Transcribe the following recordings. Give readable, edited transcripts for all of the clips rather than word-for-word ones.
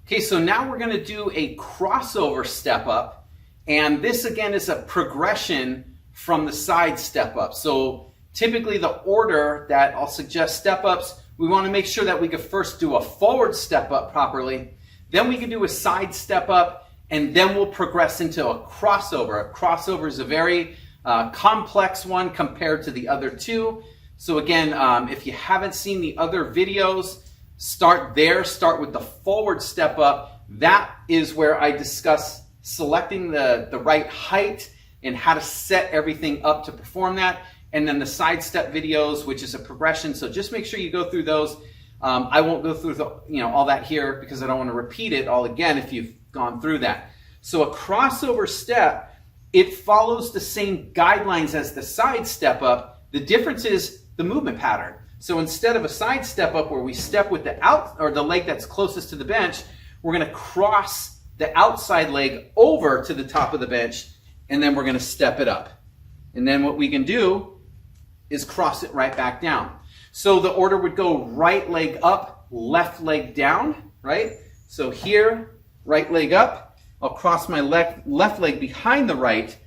Okay, so now we're going to do a crossover step up, and this again is a progression from the side step up. So typically the order that I'll suggest step ups, we want to make sure that we could first do a forward step up properly, then we can do a side step up, and then we'll progress into a crossover. A crossover is a very complex one compared to the other two. So again, if you haven't seen the other videos, start there. Start with the forward step up. That is where I discuss selecting the right height and how to set everything up to perform that. And then the side step videos, which is a progression. So just make sure you go through those. I won't go through all that here because I don't want to repeat it all again if you've gone through that. So a crossover step, it follows the same guidelines as the side step up. The difference is the movement pattern. So instead of a side step up where we step with the leg that's closest to the bench, we're going to cross the outside leg over to the top of the bench, and then we're going to step it up. And then what we can do is cross it right back down. So the order would go right leg up, left leg down, right? So here, right leg up, I'll cross my left leg behind the right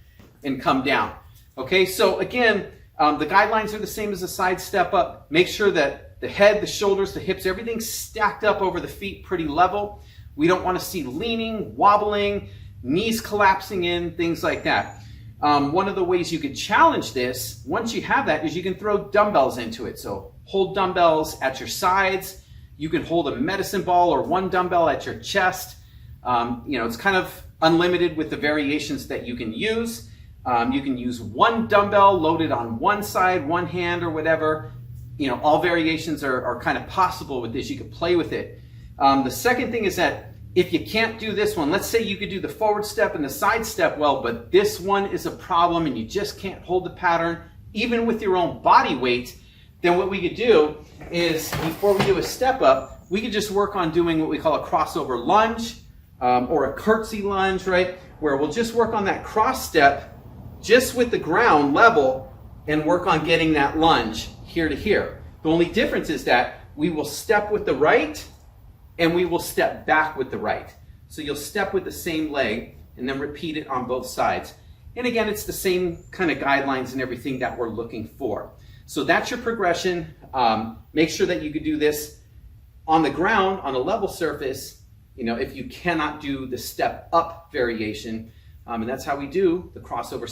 and come down. Okay, so again, the guidelines are the same as the side step up. Make sure that the head, the shoulders, the hips, everything's stacked up over the feet pretty level. We don't want to see leaning, wobbling, knees collapsing in, things like that. One of the ways you could challenge this, once you have that, is you can throw dumbbells into it. So hold dumbbells at your sides. You can hold a medicine ball or one dumbbell at your chest. It's kind of unlimited with the variations that you can use. You can use one dumbbell loaded on one side, one hand, or whatever. All variations are kind of possible with this. You can play with it. The second thing is that if you can't do this one, let's say you could do the forward step and the side step well, but this one is a problem and you just can't hold the pattern, even with your own body weight, then what we could do is, before we do a step up, we could just work on doing what we call a crossover lunge or a curtsy lunge, right? Where we'll just work on that cross step just with the ground level and work on getting that lunge here to here. The only difference is that we will step with the right and we will step back with the right. So you'll step with the same leg and then repeat it on both sides. And again, it's the same kind of guidelines and everything that we're looking for. So that's your progression. Make sure that you could do this on the ground, on a level surface, if you cannot do the step up variation. And that's how we do the crossover